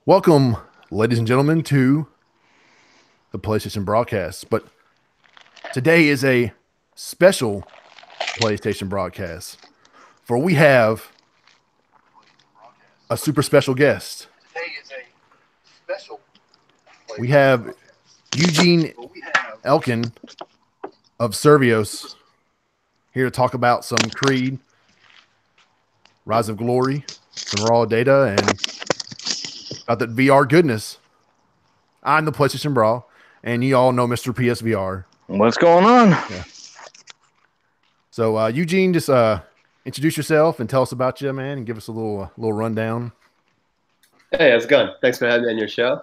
Welcome, ladies and gentlemen, to the PlayStation BRAHcast. But today is a special PlayStation BRAHcast, for we have a super special guest. Today is a special. We have Eugene Elkin of Survios here to talk about some Creed, Rise of Glory, some raw data, and about that VR goodness. I'm the PlayStation Brawl, and you all know Mr. PSVR. What's going on? Yeah. So, Eugene, just introduce yourself and tell us about you, man, and give us a little rundown. Hey, how's it going? Thanks for having me on your show.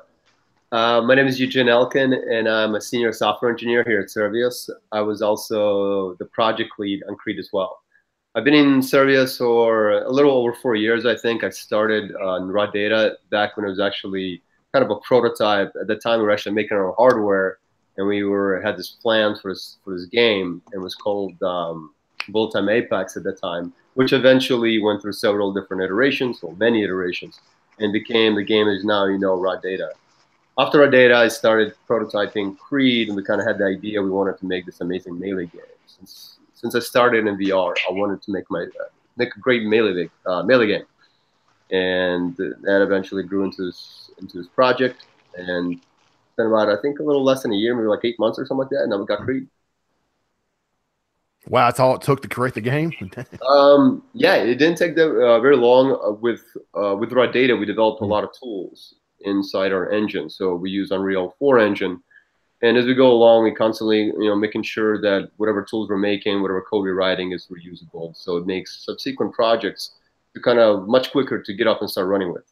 My name is Eugene Elkin, and I'm a senior software engineer here at Survios. I was also the project lead on Creed as well. I've been in Survios for a little over 4 years, I think. I started on raw data back when it was actually kind of a prototype. At the time, we were actually making our own hardware, and we had this plan for this game. It was called Bullet Time Apex at the time, which eventually went through several different iterations, or many iterations, and became the game that is now, raw data. After raw data, I started prototyping Creed, and we kind of had the idea we wanted to make this amazing melee game. Since I started in VR, I wanted to make a great melee game, and that eventually grew into this project. And it's been about, I think, a little less than a year, maybe like 8 months or something like that, and then we got Creed. Wow, that's all it took to create the game? Yeah, it didn't take very long. With raw data, we developed a lot of tools inside our engine. So we use Unreal 4 engine. And as we go along, we constantly, making sure that whatever tools we're making, whatever code we're writing is reusable. So it makes subsequent projects kind of much quicker to get up and start running with.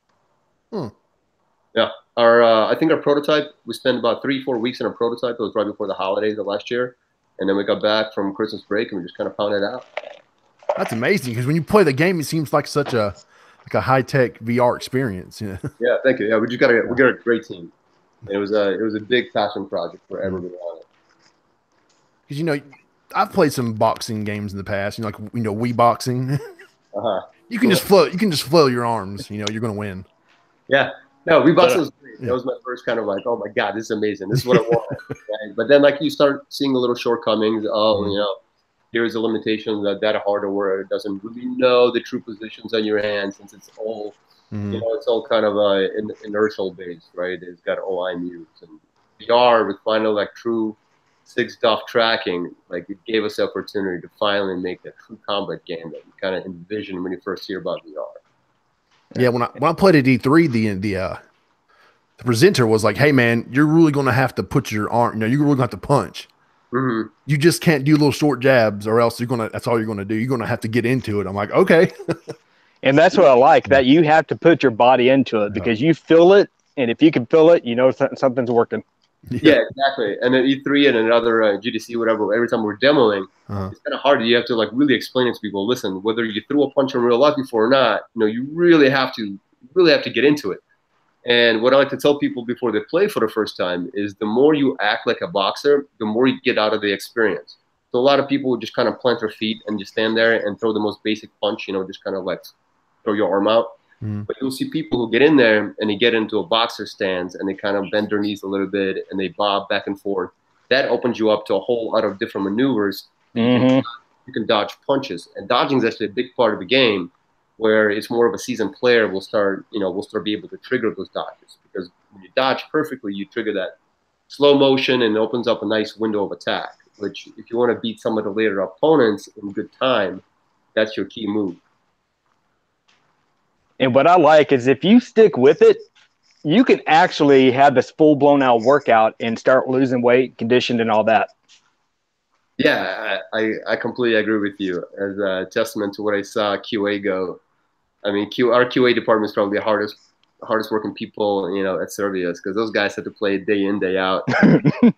Yeah, I think our prototype, we spent about 3-4 weeks in our prototype. It was right before the holidays of last year. And then we got back from Christmas break and we just kind of pounded it out. That's amazing, because when you play the game, it seems like such a high-tech VR experience. Yeah, thank you. Yeah, we got a great team. And it was a big passion project for everybody on it. Because I've played some boxing games in the past. Wii boxing. You can just float. You can just flail your arms. You're going to win. Yeah. No, Wii boxing was great. That was my first kind of like, oh my God, this is amazing. This is what I want. Right? But then you start seeing the little shortcomings. Here's a limitation that hardware doesn't really know the true positions on your hand, since it's all. It's all kind of inertial based, right? It's got OI mutes, and VR with final true 6-DoF tracking, it gave us the opportunity to finally make a true combat game that you kind of envision when you first hear about VR. Yeah, when I played at E3, the presenter was like, "Hey man, you're really going to have to put your arm. You're really going to have to punch. You just can't do little short jabs, or else that's all you're going to do. You're going to have to get into it." I'm like, okay. And that's what I like, that you have to put your body into it, because you feel it, and if you can feel it, something's working. Yeah, exactly. And at E3 and another GDC, whatever, every time we're demoing, it's kind of hard. You have to really explain it to people. Listen, whether you threw a punch in real life before or not, you really have to get into it. And what I like to tell people before they play for the first time is, the more you act like a boxer, the more you get out of the experience. So a lot of people would just kind of plant their feet and just stand there and throw the most basic punch, just kind of throw your arm out. But you'll see people who get in there and they get into a boxer stance and they kind of bend their knees a little bit and they bob back and forth. That opens you up to a whole lot of different maneuvers. You can dodge punches, and dodging is actually a big part of the game, where it's more of a seasoned player will start be able to trigger those dodges, because when you dodge perfectly, you trigger that slow motion and it opens up a nice window of attack, which if you want to beat some of the later opponents in good time, that's your key move. And what I like is, if you stick with it, you can actually have this full-blown out workout and start losing weight, conditioned, and all that. Yeah, I completely agree with you. As a testament to what I saw QA go, I mean, our QA department is probably the hardest working people, at Survios, because those guys have to play day in, day out. And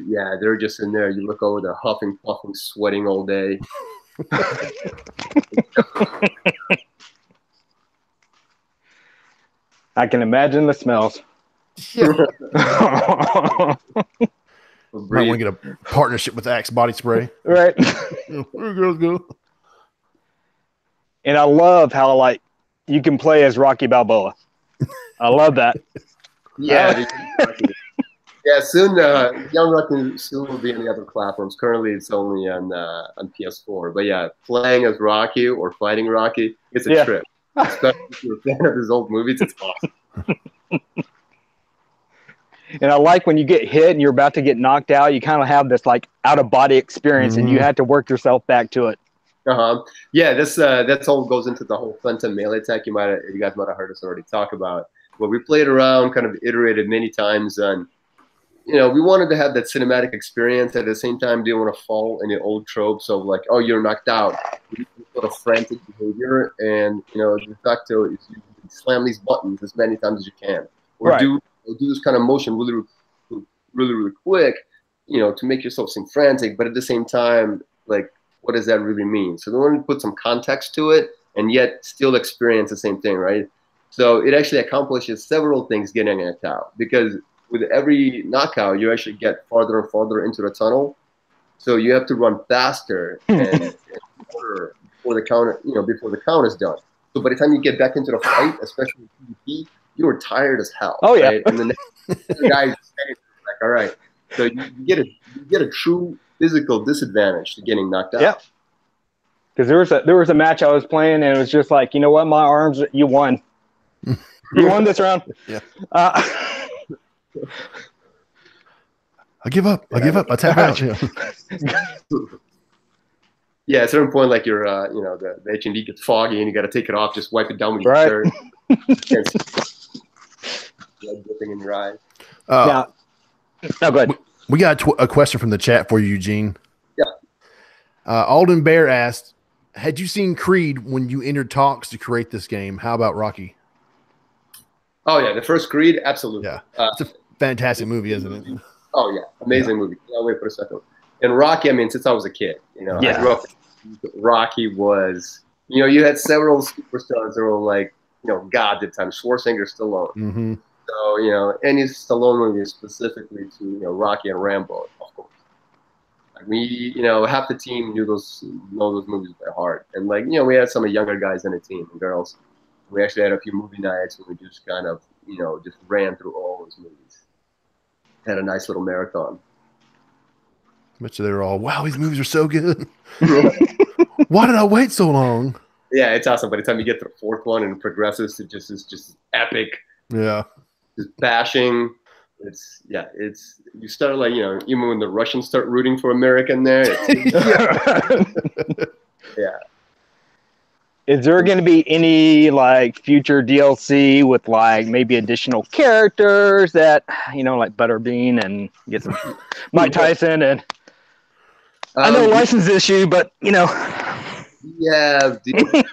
yeah, they're just in there. You look over, they're huffing, puffing, sweating all day. I can imagine the smells. Yeah. Might want to get a partnership with Axe Body Spray. Right. Girls go. And I love how you can play as Rocky Balboa. I love that. Yeah, yeah. Soon, Young Rocky soon will be on the other platforms. Currently, it's only on PS4. But yeah, playing as Rocky or fighting Rocky, it's a trip. Especially if you're a fan of his old movies, it's awesome. And I like when you get hit and you're about to get knocked out, you kind of have this like out of body experience, and you have to work yourself back to it. Yeah, that's all goes into the whole phantom melee attack. You guys might have heard us already talk about. But we played around, kind of iterated many times, and we wanted to have that cinematic experience. At the same time, didn't want to fall in the old tropes of like, oh, you're knocked out, sort of frantic behavior, and de facto is you slam these buttons as many times as you can, or do this kind of motion really quick, to make yourself seem frantic, but at the same time, like, what does that really mean? So we want to put some context to it, and yet still experience the same thing, right? So it actually accomplishes several things getting knocked out, because with every knockout, you actually get farther and farther into the tunnel. So you have to run faster and before the count is done. So by the time you get back into the fight, especially with PvP, you are tired as hell. Oh yeah. Right? And the next guy is like, all right. So you get a true physical disadvantage to getting knocked out. Yeah. Because there was a match I was playing, and it was just like, you know what, my arms, you won. You won this round. Yeah. I give up. I give up. I tap out. Yeah, at a certain point, like your, the H&D gets foggy, and you got to take it off. Just wipe it down with your shirt. Blood dripping in your eyes. No, go ahead. We got a question from the chat for you, Eugene. Yeah. Alden Bear asked, had you seen Creed when you entered talks to create this game? How about Rocky? Oh, yeah. The first Creed? Absolutely. Yeah. It's a fantastic movie, isn't it? Oh, yeah. Amazing movie. I'll wait for a second. And Rocky, I mean, since I was a kid, I grew up, Rocky was, you had several superstars that were like, God at the time. Schwarzenegger, Stallone. Mm-hmm. So, any Stallone movie specifically to, Rocky and Rambo, of course. Like we, half the team know those movies by heart. And like, we had some younger guys in the team and girls. We actually had a few movie nights where we just kind of, just ran through all those movies. Had a nice little marathon. I bet you they were all, wow, these movies are so good. Why did I wait so long? Yeah, it's awesome. By the time you get to the fourth one and it progresses to just epic. Yeah. Just bashing. You start like, even when the Russians start rooting for America in there. Yeah. Is there going to be any like future DLC with like maybe additional characters that, like Butterbean and get some Mike Tyson and I know license issue, but Yeah, the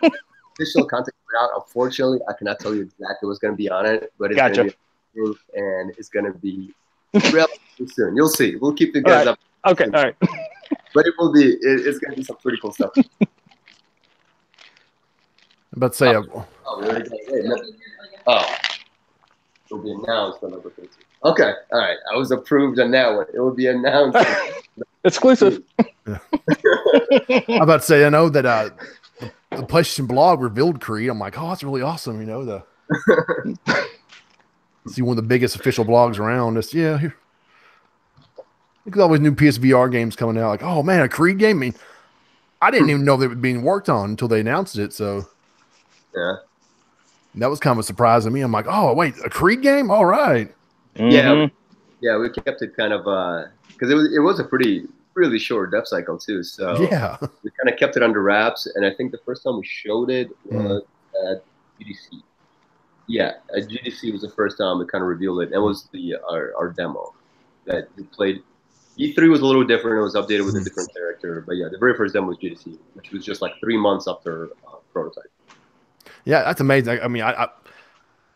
official content out. Unfortunately, I cannot tell you exactly what's going to be on it, but it's going to be and it's going to be relatively soon. You'll see. We'll keep you guys up. Okay, all right. But it will be. It's going to be some pretty cool stuff. I'm about to say. It'll be announced on November 15th. Okay, all right. I was approved on that one. It will be announced. Exclusive. Yeah. I'm about to say. I know that the PlayStation blog revealed Creed. I'm like, oh, that's really awesome. See one of the biggest official blogs around. Here. Look at all these new PSVR games coming out. Like, oh man, a Creed game. I mean, I didn't even know they were being worked on until they announced it. So, yeah, that was kind of a surprise to me. I'm like, oh wait, a Creed game? All right. Mm-hmm. Yeah, we kept it kind of because it was a really short dev cycle too. So yeah, we kind of kept it under wraps. And I think the first time we showed it was at GDC. Yeah, at GDC was the first time we kind of revealed it. It was our demo that we played. E3 was a little different. It was updated with a different character. But yeah, the very first demo was GDC, which was just like 3 months after prototype. Yeah, that's amazing. I mean,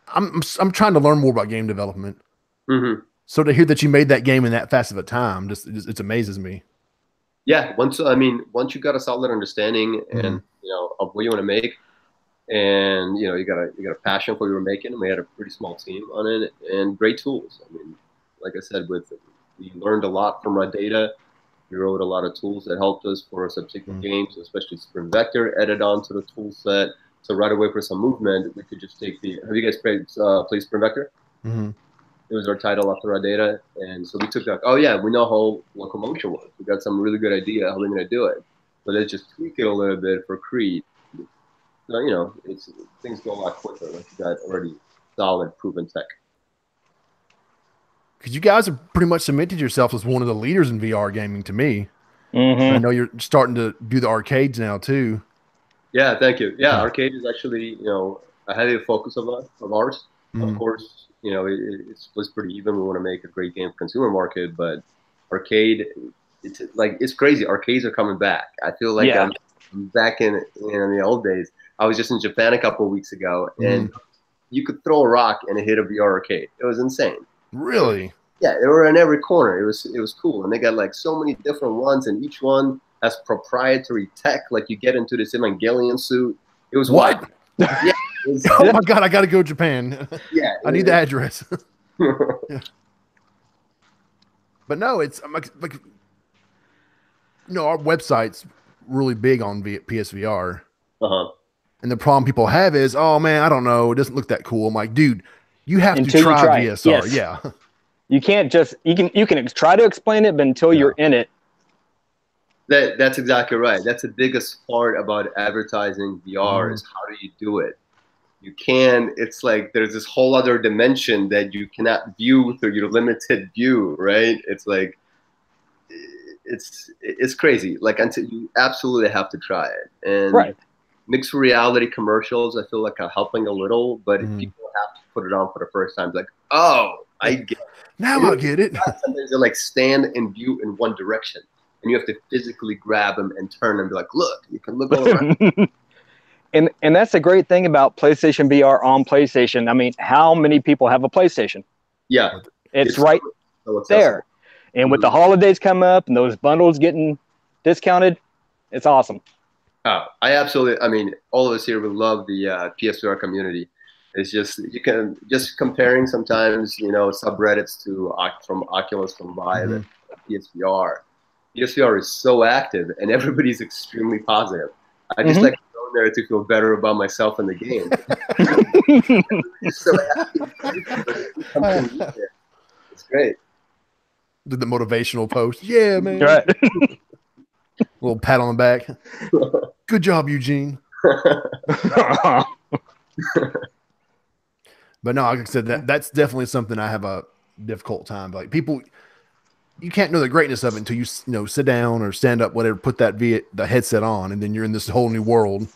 I'm trying to learn more about game development. Mm-hmm. So to hear that you made that game in that fast of a time, it amazes me. Yeah, once you got a solid understanding and of what you want to make, and you got a passion for what you were making, and we had a pretty small team on it and great tools. I mean, like I said, we learned a lot from our data. We wrote a lot of tools that helped us for subsequent games, especially Sprint Vector added on to the tool set. So right away for some movement, we could just take the. Have you guys played Sprint Vector? Mm-hmm. It was our title after our data, and so we took that. Oh yeah, we know how locomotion works. We got some really good idea how we're gonna do it, but let's just tweak it a little bit for Creed. So, you know, things go a lot quicker once you got already solid, proven tech. Because you guys have pretty much cemented yourself as one of the leaders in VR gaming to me. Mm-hmm. I know you're starting to do the arcades now too. Yeah, thank you. Yeah, arcade is actually, you know, a heavy focus of ours. Mm-hmm. Of course, you know, it was pretty even. We want to make a great game for consumer market, but arcade, it's crazy. Arcades are coming back. I feel like I'm back in the old days. I was just in Japan a couple of weeks ago, and you could throw a rock and it hit a VR arcade. It was insane. Really? Yeah, they were in every corner. It was cool, and they got like so many different ones, and each one has proprietary tech. Like you get into this Evangelion suit. It was what? Yeah. Oh my god! I got to go to Japan. Yeah, I need the address. Yeah. But no, it's like you know, our website's really big on PSVR. And the problem people have is, oh man, I don't know, it doesn't look that cool. I'm like, dude, you have to try VSR. Yes. Yeah. You can't just you can try to explain it, but until you're in it. That's exactly right. That's the biggest part about advertising VR is how do you do it? You can, it's like there's this whole other dimension that you cannot view through your limited view, right? It's like, it's crazy. Like until you absolutely have to try it. And mixed reality commercials, I feel like are helping a little, but if people have to put it on for the first time, it's like, oh, I get it. Now I get it. Sometimes they like stand and view in one direction, and you have to physically grab them and turn them and be like, look, you can look all around. And that's the great thing about PlayStation VR on PlayStation. I mean, how many people have a PlayStation? Yeah. It's right there. And with the holidays coming up and those bundles getting discounted, it's awesome. Oh, I mean, all of us here, we love the PSVR community. It's just, you can, just comparing sometimes, you know, subreddits from Oculus, from Vive, and PSVR. PSVR is so active and everybody's extremely positive. I just like going there to feel better about myself in the game. So happy. It's great. Did the motivational post. Yeah, man. Right. Little pat on the back. Good job, Eugene. But no, like I said, that's definitely something I have a difficult time. Like people, you can't know the greatness of it until you know, sit down or stand up, whatever, put the headset on, and then you're in this whole new world.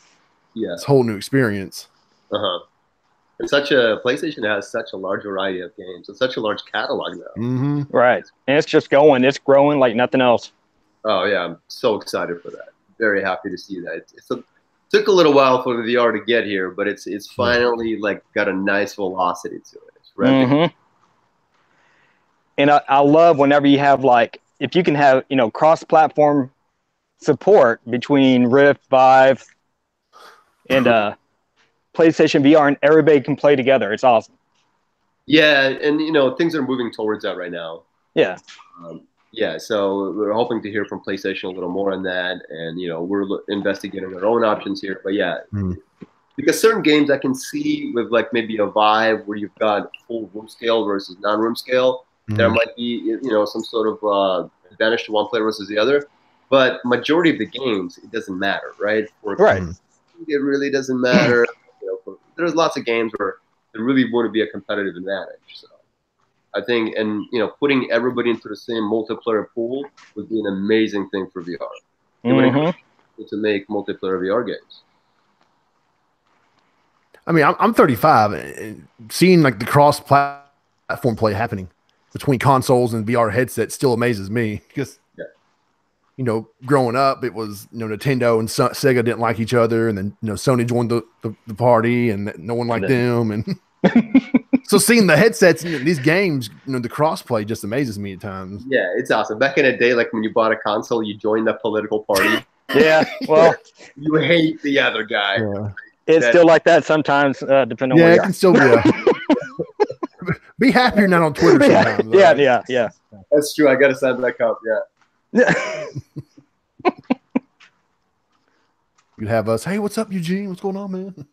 Yeah. This whole new experience. And PlayStation has such a large variety of games. It's such a large catalog now. Right. And it's just going. It's growing like nothing else. Oh, yeah. I'm so excited for that. Very happy to see that. It took a little while for the VR to get here, but it's finally like got a nice velocity to it. It's revving. And I love whenever you have like, if you can have, you know, cross-platform support between Rift, Vive, and PlayStation VR, and everybody can play together. It's awesome. Yeah, and you know, things are moving towards that right now. Yeah. Yeah, so we're hoping to hear from PlayStation a little more on that, and you know, we're investigating our own options here. But yeah, because certain games I can see with like maybe a Vive where you've got full room scale versus non-room scale, there might be, you know, some sort of advantage to one player versus the other. But majority of the games, it doesn't matter, right? It really doesn't matter. You know, there's lots of games where there really wouldn't be a competitive advantage. So I think, and you know, putting everybody into the same multiplayer pool would be an amazing thing for VR. It would encourage people to make multiplayer VR games. I mean, I'm 35, and seeing like the cross-platform play happening between consoles and VR headsets still amazes me because, you know, growing up, it was, you know, Nintendo and Sega didn't like each other, and then, you know, Sony joined the party, and no one liked them, and so seeing the headsets in these games, you know, the crossplay just amazes me at times. Yeah, it's awesome. Back in the day, like when you bought a console, you joined the political party. Yeah, well, you hate the other guy. Yeah. It's still like that sometimes, depending on where you are. Yeah, it can still be. Be happy you're not on Twitter sometimes. Yeah. That's true. I got to sign back up. Yeah. You'd have us, hey, what's up, Eugene? What's going on, man?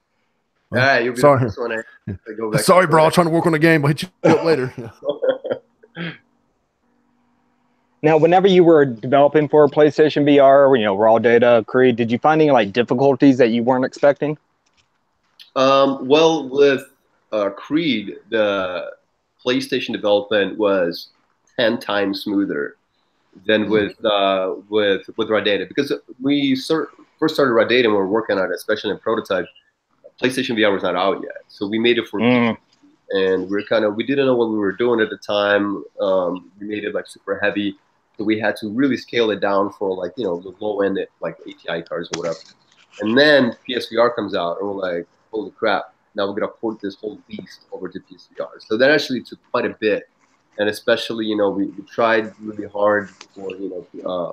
Well, you'll be sorry. the first one to go back. Sorry, bro. I'm trying to work on the game. I'll hit you up later. Now, whenever you were developing for PlayStation VR, raw data, Creed, did you find any like difficulties that you weren't expecting? Well, with Creed, the PlayStation development was 10 times smoother than with raw data, because we first started raw data and we were working on it, especially in prototype. PlayStation VR was not out yet, so we made it for PC, and we didn't know what we were doing at the time. We made it like super heavy. So we had to really scale it down for like, the low end, like ATI cards or whatever. And then PSVR comes out and we're like, holy crap, now we're going to port this whole beast over to PSVR. So that actually took quite a bit. And especially, we tried really hard for,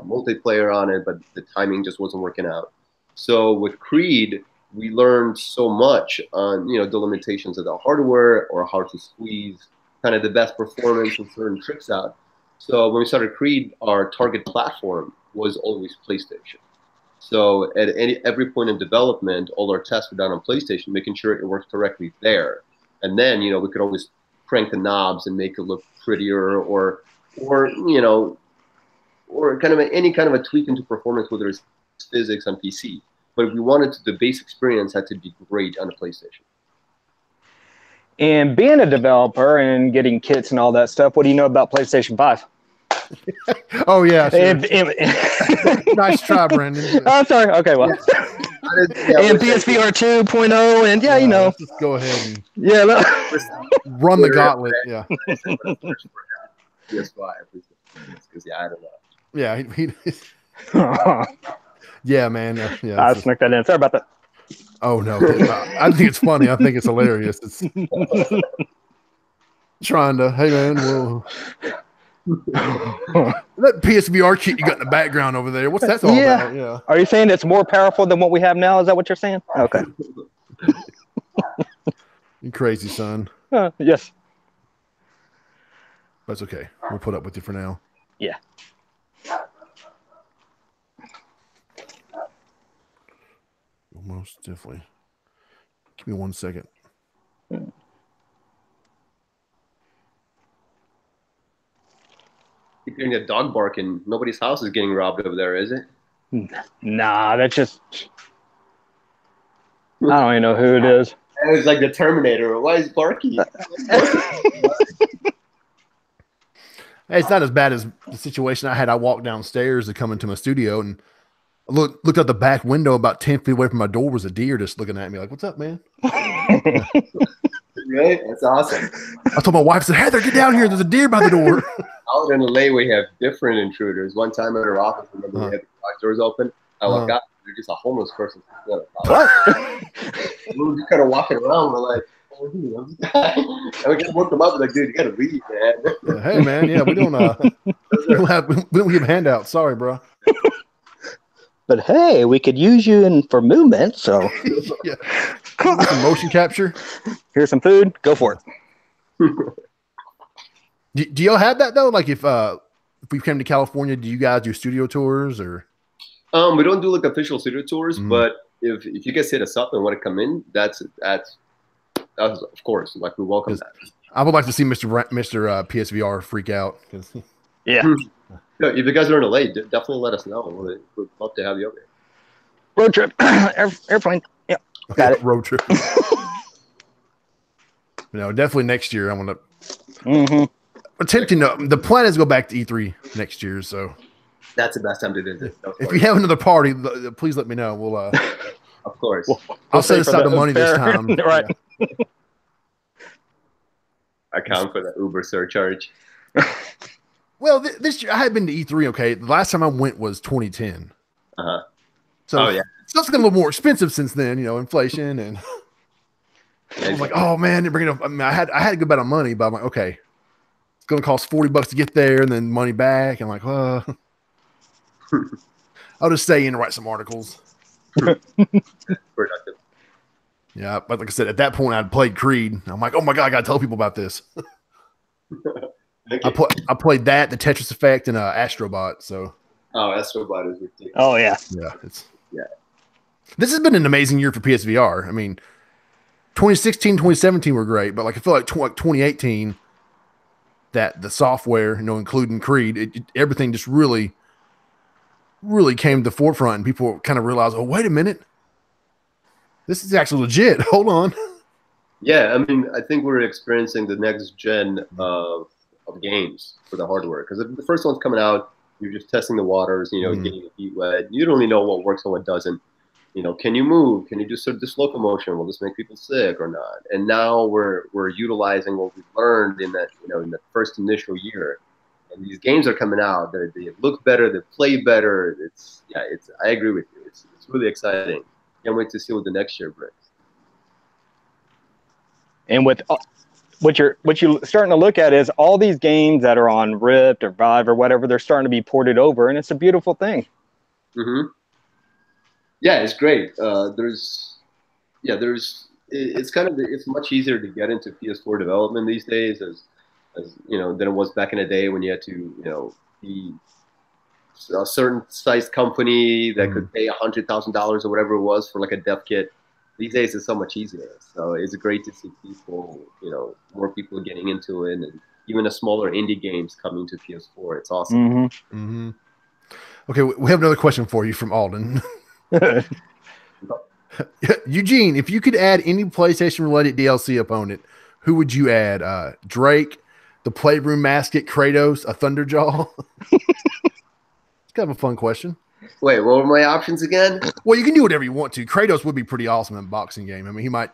multiplayer on it, but the timing just wasn't working out. So with Creed, we learned so much on, the limitations of the hardware or how to squeeze kind of the best performance and certain tricks out. So when we started Creed, our target platform was always PlayStation. So at every point in development, all our tests were done on PlayStation, making sure it worked correctly there. And then, we could always crank the knobs and make it look prettier or kind of any kind of a tweak into performance, whether it's physics on PC. But if we wanted the base experience had to be great on the PlayStation. And being a developer and getting kits and all that stuff, what do you know about PlayStation 5? Oh, yeah. Sure. Nice try, Brandon. Oh, sorry. Okay, well. And PSVR 2.0, and let's just go ahead and run the gauntlet. Yeah. PS5. Because, I don't know. Yeah. Yeah, man. I snuck that in. Sorry about that. Oh, no. I think it's funny. I think it's hilarious. It's trying to, hey, man, that PSVR kit you got in the background over there, what's that all about? Yeah. Are you saying it's more powerful than what we have now? Is that what you're saying? Okay. You crazy, son. Yes. That's okay. We'll put up with you for now. Yeah. Most definitely. Give me 1 second. Keep hearing a dog barking. Nobody's house is getting robbed over there, is it? Nah, that's just. I don't even know who it is. It was like the Terminator. Why is barking? Hey, it's not as bad as the situation I had. I walked downstairs to come into my studio and looked out the back window about 10 feet away from my door was a deer just looking at me like, what's up, man? Really? That's awesome. I told my wife, I said, Heather, get down here. There's a deer by the door. Out in LA, we have different intruders. One time at our office, remember we had the garage doors open. I walk out, there's just a homeless person. What? We were just kind of walking around. We're like, oh, who's this guy? And we kind of woke him up. We're like, dude, you got to leave, man. Hey, man, we don't give handouts. Sorry, bro. But hey, we could use you for movement, so. Yeah. Some motion capture. Here's some food. Go for it. Do y'all have that though? Like if we came to California, do you guys do studio tours or? We don't do like official studio tours, but if you guys hit us up and want to come in, that's of course, like we welcome that. I would like to see Mr. PSVR freak out. Yeah. If you guys are in LA, definitely let us know. We'd love to have you over here. Road trip, airplane. Yeah, got it. Road trip. Definitely next year. I want to. Attempting to. The plan is to go back to E3 next year. So that's the best time to visit. If you have another party, please let me know. We'll. Of course. I'll set aside the money this time. Right. Yeah. Account for the Uber surcharge. Well, this year I had been to E3. Okay, the last time I went was 2010. So stuff's gotten a little more expensive since then. Inflation and. I was like, oh man, they're bringing up. I mean, I had a good amount of money, but I'm like, okay, it's going to cost $40 to get there, and then money back. I'm like, I'll just stay in and write some articles. Productive. Yeah, but like I said, at that point, I'd played Creed. I'm like, oh my god, I got to tell people about this. I played that, the Tetris Effect, and Astrobot. So. Oh, Astrobot is ridiculous. Oh yeah. Yeah, This has been an amazing year for PSVR. I mean, 2016, 2017 were great, but like I feel like 2018, that the software, including Creed, everything just really came to the forefront, and people kind of realized, oh, wait a minute, this is actually legit. Hold on. Yeah, I mean, I think we're experiencing the next gen of games for the hardware, because the first one's coming out, you're just testing the waters, getting your feet wet. You don't really know what works and what doesn't. Can you move? Can you do sort of this locomotion? Will this make people sick or not? And now we're utilizing what we learned in that in the first initial year. And these games are coming out. They look better. They play better. I agree with you. It's really exciting. Can't wait to see what the next year brings. And with what you're starting to look at is all these games that are on Rift or Vive or whatever, they're starting to be ported over, and it's a beautiful thing. Mm-hmm. Yeah, it's great. It's much easier to get into PS4 development these days as than it was back in the day when you had to be a certain size company that could pay $100,000 or whatever it was for like a dev kit. These days it's so much easier. So it's great to see people, more people getting into it, and even the smaller indie games coming to PS4. It's awesome. Mm-hmm. Okay, we have another question for you from Alden. Eugene, if you could add any PlayStation-related DLC opponent, who would you add? Drake, the Playroom Mascot, Kratos, a Thunderjaw? It's kind of a fun question. Wait, what were my options again? Well, you can do whatever you want to. Kratos would be pretty awesome in a boxing game. I mean, he might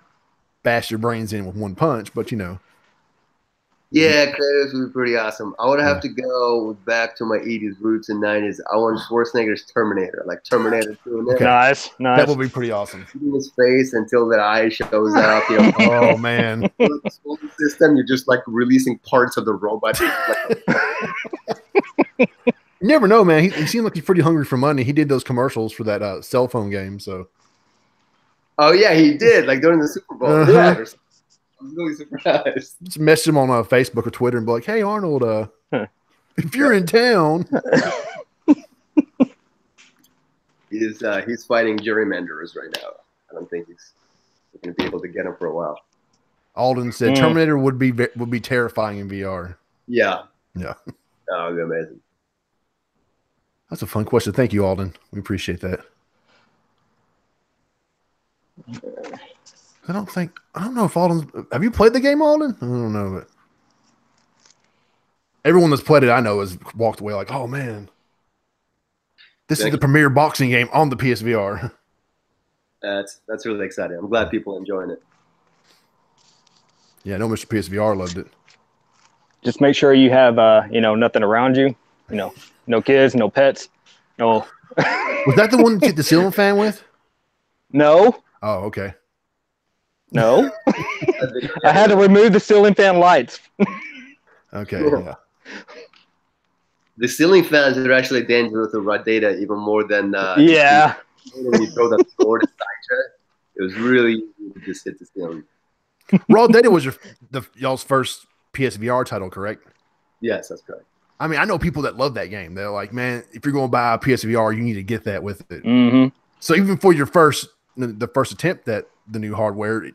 bash your brains in with one punch, but Yeah, Kratos would be pretty awesome. I would have to go back to my 80s roots and 90s. I want Schwarzenegger's Terminator, like Terminator 2. Okay. Nice. That would be pretty awesome. In his face until that eye shows up. Oh, man. The system, you're just like releasing parts of the robot. You never know, man. He seemed like he's pretty hungry for money. He did those commercials for that cell phone game, so. Oh, yeah, he did, like during the Super Bowl. Yeah, I was really surprised. Just message him on Facebook or Twitter and be like, hey, Arnold, if you're in town. He's fighting gerrymanderers right now. I don't think he's going to be able to get him for a while. Alden said Terminator would be terrifying in VR. Yeah. Yeah. Oh, it'd be amazing. That's a fun question. Thank you, Alden. We appreciate that. I don't know if Alden's. Have you played the game, Alden? I don't know, but everyone that's played it, I know, has walked away like, "Oh man, this is the premier boxing game on the PSVR." That's really exciting. I'm glad people are enjoying it. Yeah, I know Mr. PSVR loved it. Just make sure you have nothing around you. No kids, no pets, no. Was that the one to get the ceiling fan with? No. Oh, okay. No. I had to remove the ceiling fan lights. Okay. Yeah. The ceiling fans are actually dangerous to raw data even more than. Yeah. When you throw that sword inside you, it was really easy to just hit the ceiling. Raw Data was y'all's first PSVR title, correct? Yes, that's correct. I mean, I know people that love that game. They're like, man, if you're going to buy a PSVR, you need to get that with it. Mm-hmm. So even for your first attempt at the new hardware,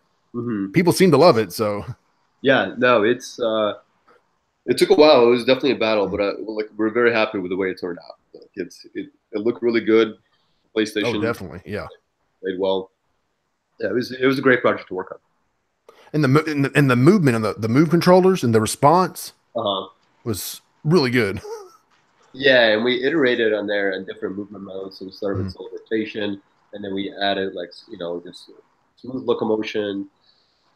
people seem to love it. So yeah, no, it took a while. It was definitely a battle, but we're very happy with the way it turned out. It looked really good. PlayStation, oh, definitely, yeah, played well. Yeah, it was a great project to work on. And the movement and the move controllers and the response was really good. Yeah, and we iterated on there in different movement modes. So we started with slow rotation, and then we added just smooth locomotion,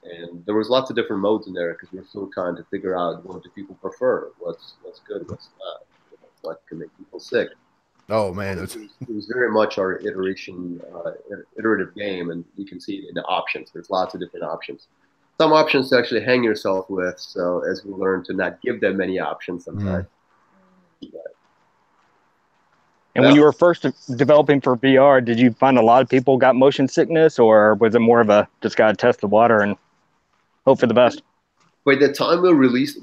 and there was lots of different modes in there because we were still trying to figure out what do people prefer, what's good, what's not, what can make people sick. Oh man, it was very much our iterative game, and you can see it in the options. There's lots of different options. Some options to actually hang yourself with. So as we learn to not give them many options sometimes. And when you were first developing for VR, did you find a lot of people got motion sickness, or was it more of a just got to test the water and hope for the best? By the time we would release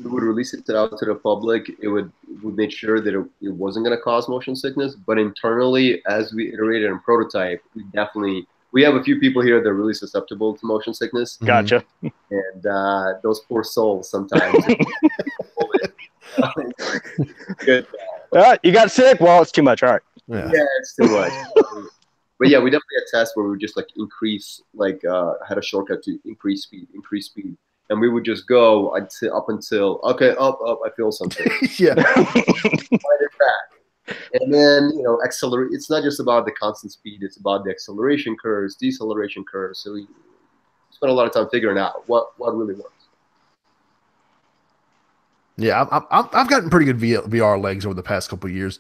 it out to the public, we would make sure that it wasn't going to cause motion sickness. But internally, as we iterated and prototype, we definitely we have a few people here that are really susceptible to motion sickness. Gotcha. And those poor souls sometimes. Good. You got sick? Well, it's too much. All right. Yeah, it's too much. But yeah, we definitely had tests where we would just like increase, like had a shortcut to increase speed. And we would just go up until, okay, up, I feel something. Yeah. Find it back. And then, you know, accelerate. It's not just about the constant speed. It's about the acceleration curves, deceleration curves. So we spent a lot of time figuring out what really works. Yeah, I've gotten pretty good VR legs over the past couple of years.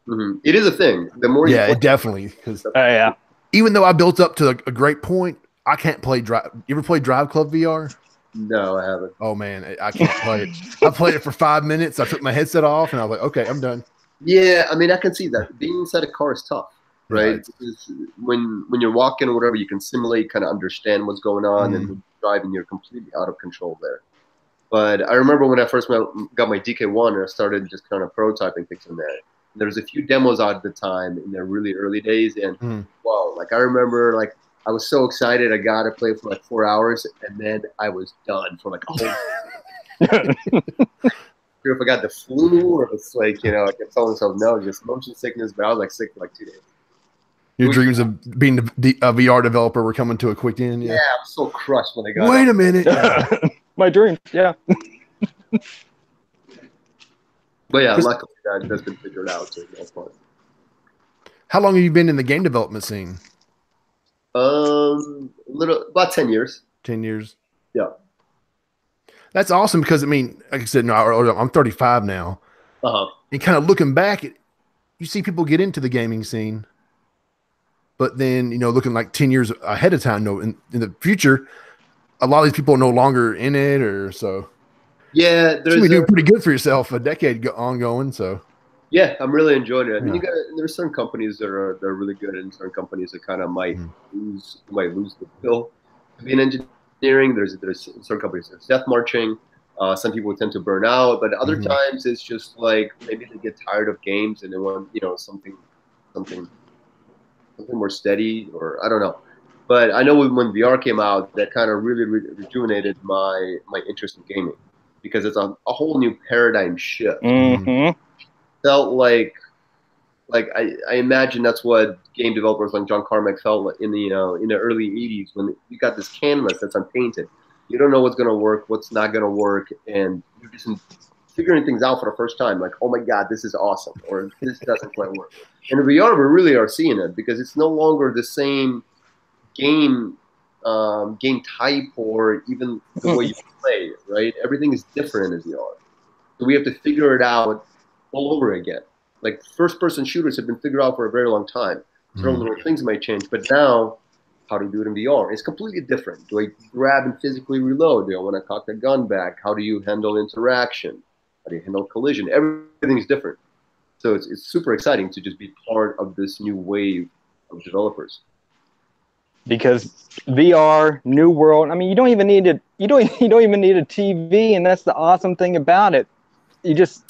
Mm-hmm. It is a thing. The more it definitely. Because yeah. Even though I built up to a great point, I can't play Drive. You ever play Drive Club VR? No, I haven't. Oh man, I can't play it. I played it for 5 minutes. I took my headset off, and I was like, okay, I'm done. Yeah, I mean, I can see that. Being inside a car is tough, right? When you're walking or whatever, you can simulate, kind of understand what's going on, and when you're driving, you're completely out of control there. But I remember when I first got my DK1, and I started just kind of prototyping things in there. There was a few demos out at the time in the really early days, and wow, like I remember, like I was so excited. I got to play for like 4 hours, and then I was done for like a whole. If I got the flu, or if it's like, you know, I kept telling myself no, just motion sickness. But I was like sick for like 2 days. Your dreams of being a VR developer were coming to a quick end. Yeah, I'm so crushed when I got. Wait a minute. My dreams. Yeah. But yeah, luckily that's been figured out. So that's fun. How long have you been in the game development scene? About 10 years. 10 years. Yeah. That's awesome because, I mean, like I said, no, I'm 35 now. And kind of looking back, you see people get into the gaming scene, but then, you know, looking like 10 years ahead of time, in the future, a lot of these people are no longer in it, or so. Yeah, you're doing pretty good for yourself a decade ongoing. So. Yeah, I'm really enjoying it. I mean, there's certain companies that are really good, and certain companies that kind of might lose the bill to be in engineering. There's certain companies that's death marching. Some people tend to burn out, but other times it's just like maybe they get tired of games and they want, you know, something more steady, or I don't know. But I know when VR came out, that kind of really rejuvenated my interest in gaming, because it's a whole new paradigm shift. Felt like I imagine that's what game developers like John Carmack felt in the early 80s, when you got this canvas that's unpainted. You don't know what's going to work, what's not going to work, and you're just figuring things out for the first time. Like, oh my God, this is awesome, or this doesn't quite work. And in VR, we really are seeing it, because it's no longer the same game type, or even the way you play, right? Everything is different in VR. So we have to figure it out all over again. Like, first-person shooters have been figured out for a very long time. Certain little things might change, but now, how do you do it in VR? It's completely different. Do I grab and physically reload? Do I want to cock the gun back? How do you handle interaction? How do you handle collision? Everything is different. So it's super exciting to just be part of this new wave of developers. Because VR, new world. I mean, you don't even need a TV, and that's the awesome thing about it. You just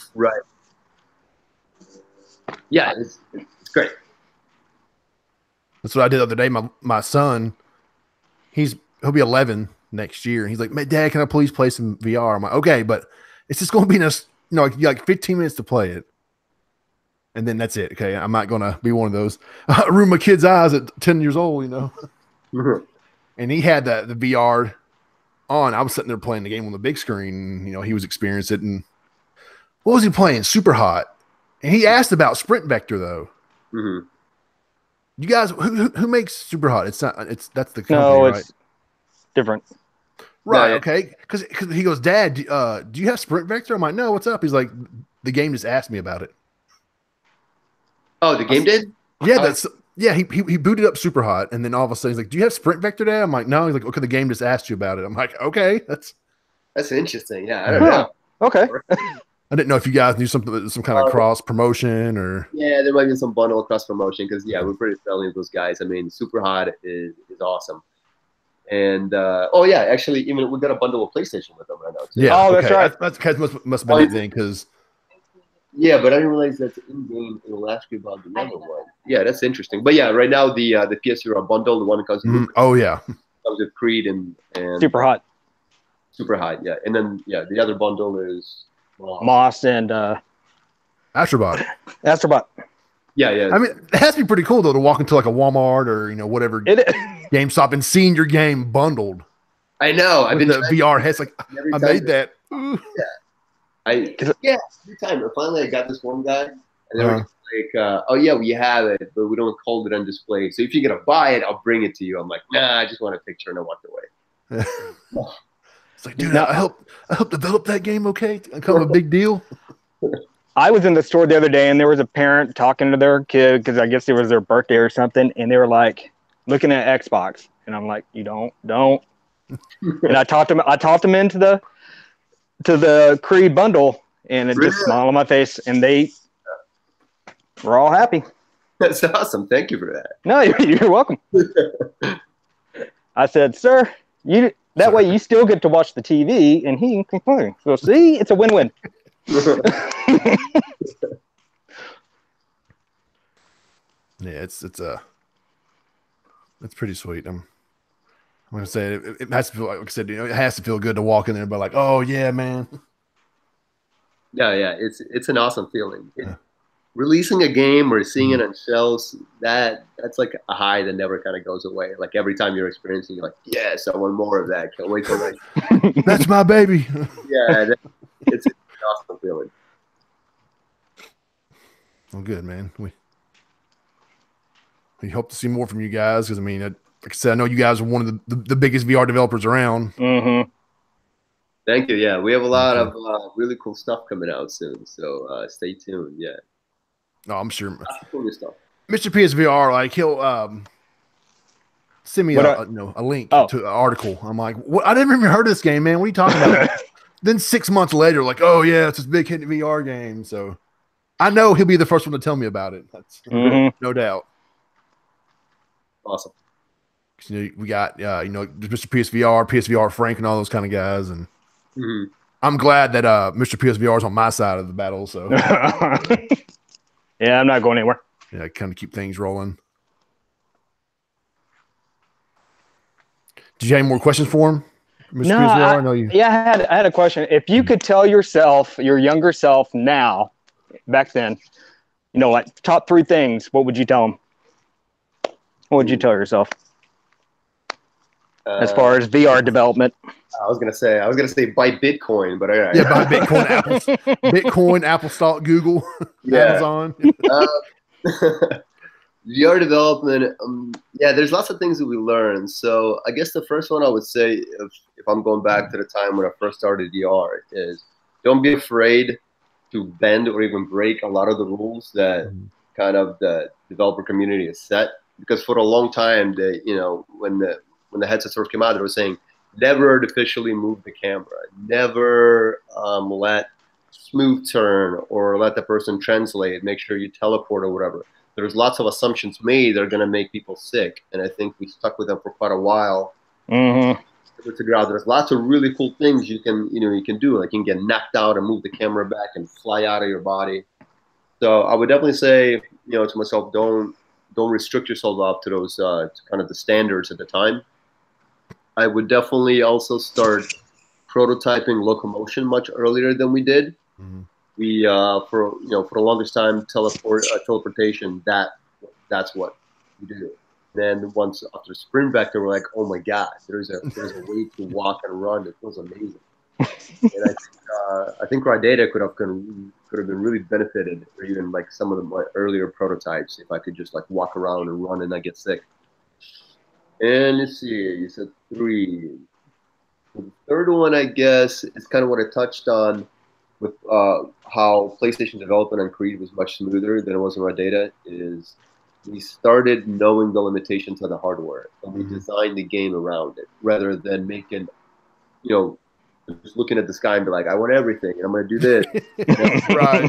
Yeah, it's great. That's what I did the other day. My son, he'll be 11 next year. He's like, Dad, can I please play some VR? I'm like, okay, but it's just going to be like 15 minutes to play it. And then that's it. Okay. I'm not going to be one of those ruin my kid's eyes at 10 years old, you know? And he had the VR on. I was sitting there playing the game on the big screen. You know, he was experiencing it. And what was he playing? Super Hot. And he asked about Sprint Vector, though. You guys, who makes Super Hot? That's the company, right? It's different. Right, okay. Because he goes, Dad, do you have Sprint Vector? I'm like, no, what's up? He's like, the game just asked me about it. Oh, the game did? Yeah, he booted up Super Hot, and then all of a sudden he's like, do you have Sprint Vector, Dad? I'm like, no. He's like, okay, the game just asked you about it. I'm like, okay, that's interesting. Yeah, I don't know. Okay. I didn't know if you guys knew some kind of cross promotion, or there might be some bundle cross promotion, because we're pretty friendly with those guys. I mean, Super Hot is awesome, and actually, even we got a bundle of PlayStation with them right now too. Yeah, that's right. That's must have been the thing, because Yeah, but I didn't realize that's in game. It'll ask you about the other one. Yeah, that's interesting. But yeah, right now the PSVR bundle, the one that comes with Oh yeah, comes with Creed and Super hot. Super High. Yeah, and then yeah, the other bundle is Moss and Astrobot. Astrobot. Yeah, yeah. I mean, it has to be pretty cool though to walk into like a Walmart or whatever GameStop and seeing your game bundled. I know. I've been the VR head's like I made that. Yeah. Every time. Finally, I got this one guy, and they were just like, "Oh yeah, we have it, but we don't hold it on display. So if you're gonna buy it, I'll bring it to you." I'm like, "Nah, I just want a picture," and I walked away. It's like, dude, I helped develop that game. Okay, kind of a big deal. I was in the store the other day, and there was a parent talking to their kid because I guess it was their birthday or something, and they were like looking at Xbox, and I'm like, "You don't." And I talked them into the Creed bundle, and it just smiled on my face, and they were all happy. That's awesome. Thank you for that. No, you're welcome. I said, "Sir, that way you still get to watch the TV, and he can complain." So see, it's a win-win. Yeah, it's pretty sweet. I'm gonna say it has to feel like I said, it has to feel good to walk in there, but like, oh yeah, man. Yeah, it's an awesome feeling. Releasing a game or seeing it on shelves, that's like a high that never kind of goes away. Like every time you're experiencing, you're like, yes, I want more of that. Can't wait till next. That's my baby. Yeah, it's an awesome feeling. Well, good, man. We hope to see more from you guys because I mean, like I said, I know you guys are one of the biggest VR developers around. Mm-hmm. Thank you. Yeah, we have a lot of really cool stuff coming out soon, so stay tuned. Yeah. No, I'm sure. Cool stuff. Mr. PSVR, like he'll send me a link to an article. I'm like, what? I never even heard of this game, man. What are you talking about? Then 6 months later, like, oh yeah, it's this big hit VR game. So I know he'll be the first one to tell me about it. That's no doubt. Awesome. We got Mr. PSVR Frank, and all those kind of guys, and I'm glad that Mr. PSVR is on my side of the battle. So yeah, I'm not going anywhere. Yeah, kind of keep things rolling. Did you have any more questions for him, Mr. PSVR? I know you. Yeah, I had a question. If you could tell yourself, your younger self now, back then, like top 3 things, what would you tell him? What would you tell yourself as far as VR development? I was gonna say buy Bitcoin, but buy Bitcoin, Bitcoin, Apple stock, Google, Amazon. VR development, there's lots of things that we learn. So I guess the first one I would say, if I'm going back to the time when I first started VR, is don't be afraid to bend or even break a lot of the rules that kind of the developer community has set. Because for a long time, when the headsets first came out, they were saying never artificially move the camera, never let smooth turn or let the person translate, make sure you teleport or whatever. There's lots of assumptions made that are going to make people sick, and I think we stuck with them for quite a while. To figure out there's lots of really cool things you can do, like you can get knocked out and move the camera back and fly out of your body. So I would definitely say, to myself, don't restrict yourself up to those kind of the standards at the time. I would definitely also start prototyping locomotion much earlier than we did. We for the longest time teleportation, that's what we do. Then once after sprint vector, we're like, oh my god, there's a way to walk and run. It feels amazing. And I think raw data could have been really benefited, or even like some of my earlier prototypes, if I could just like walk around and run and not get sick. And let's see, you said 3. The third one, I guess, is kind of what I touched on with how PlayStation development on Creed was much smoother than it was in raw data. Is we started knowing the limitations of the hardware, and we designed the game around it, rather than making, just looking at the sky and be like, I want everything, and I'm going to do this. Right.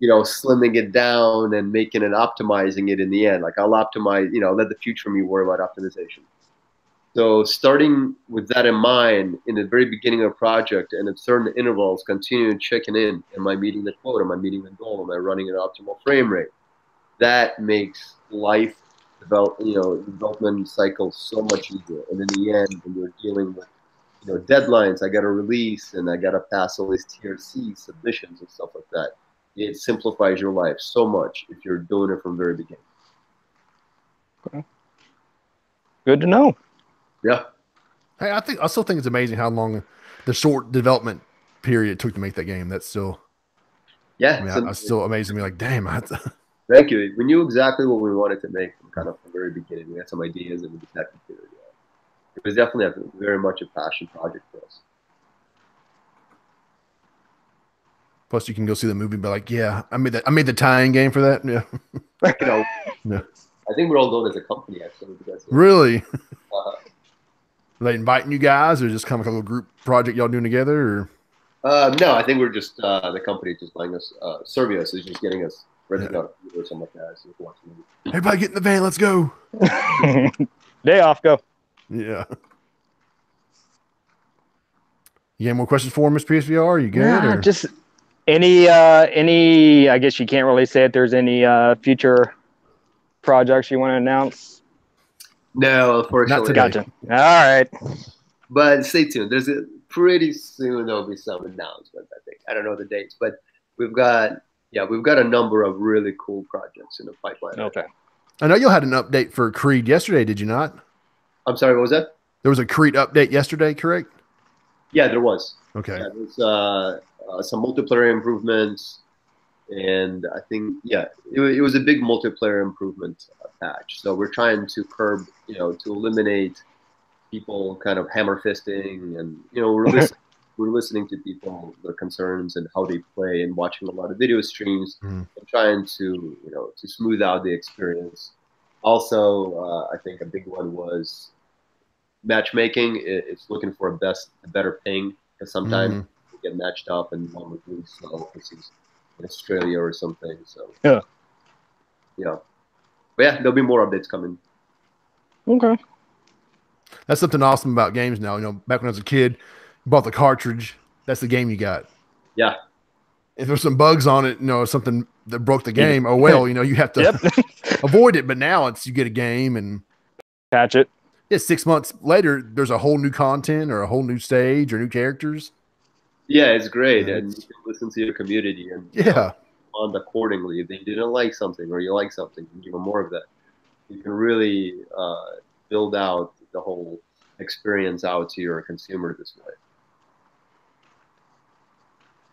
Slimming it down and optimizing it in the end. Like I'll optimize, let the future me worry about optimization. So starting with that in mind, in the very beginning of a project, and at certain intervals, continue checking in. Am I meeting the quota? Am I meeting the goal? Am I running an optimal frame rate? That makes life development cycle so much easier. And in the end, when you're dealing with deadlines, I got to release and I got to pass all these TRC submissions and stuff like that. It simplifies your life so much if you're doing it from the very beginning. Okay. Good to know. Yeah. Hey, I still think it's amazing how long the short development period it took to make that game. That's still, yeah. I mean, it's still amazing to me. Like, damn. Thank you. We knew exactly what we wanted to make from kind of the very beginning. We had some ideas and we just had to do it. Yeah. It was definitely very much a passion project for us. Plus, you can go see the movie and be like, yeah, I made the tie-in game for that. Yeah. Yeah. I think we're all going as a company, actually. Really? Are they inviting you guys, or just kind of like a little group project y'all doing together? Or? No, I think we're just the company just letting us. Survios is just getting us ready to go or something like that. So everybody get in the van. Let's go. Day off. Go. Yeah. You have more questions for Mr. PSVR? Are you good? Nah, just any. I guess you can't really say if there's any future projects you want to announce. No, unfortunately. Gotcha. All right. But stay tuned. Pretty soon there'll be some announcements, I think. I don't know the dates, but we've got a number of really cool projects in the pipeline. Okay. I know you had an update for Creed yesterday, did you not? I'm sorry, what was that? There was a Creed update yesterday, correct? Yeah, there was. Okay. Yeah, there's some multiplayer improvements, and I think it was a big multiplayer improvement patch. So we're trying to curb, to eliminate people kind of hammer fisting, and we're listening to people, their concerns and how they play, and watching a lot of video streams and trying to to smooth out the experience. Also, I think a big one was matchmaking. It's looking for a better ping, because sometimes we get matched up and one was really slow because he's in Australia or something. So yeah. But yeah, there'll be more updates coming. Okay. That's something awesome about games now. Back when I was a kid, you bought the cartridge. That's the game you got. Yeah. If there's some bugs on it, something that broke the game, oh well, you have to avoid it. But now you get a game and patch it. Yeah, 6 months later, there's a whole new content or a whole new stage or new characters. Yeah, it's great, and you can listen to your community and respond accordingly. If they didn't like something or you like something, you give them more of that. You can really build out the whole experience out to your consumer this way.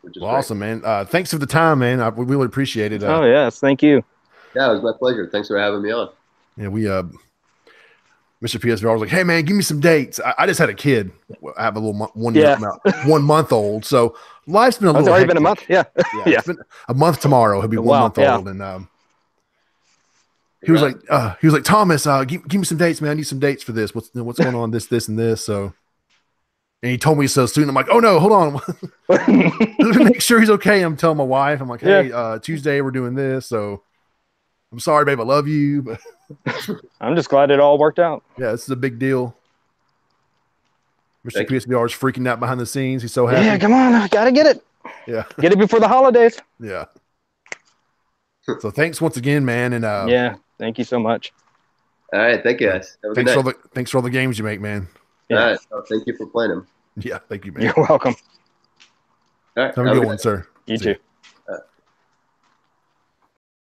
Which is awesome, man. Thanks for the time, man. We really appreciate it. Oh, yes. Thank you. Yeah, it was my pleasure. Thanks for having me on. Yeah, Mr. PSVR was like, hey, man, give me some dates. I just had a kid. I have a little 1 month old. So life's been a little It's already hectic. been a month? Yeah. It's been a month tomorrow. He'll be 1 month old. And he was like, Thomas, give me some dates, man. I need some dates for this. What's going on? This, and this. So, and he told me so soon. I'm like, oh no, hold on. Make sure he's okay. I'm telling my wife. I'm like, hey, Tuesday we're doing this. So I'm sorry, babe. I love you, but I'm just glad it all worked out. Yeah, this is a big deal. Mr. PSVR is freaking out behind the scenes. He's so happy. Yeah, come on. I got to get it. Yeah. Get it before the holidays. Yeah. So thanks once again, man. And yeah, thank you so much. All right. Thank you, guys. Thanks for all the games you make, man. Yeah. All right. Well, thank you for playing them. Yeah. Thank you, man. You're welcome. All right. Have a good one, sir. You too.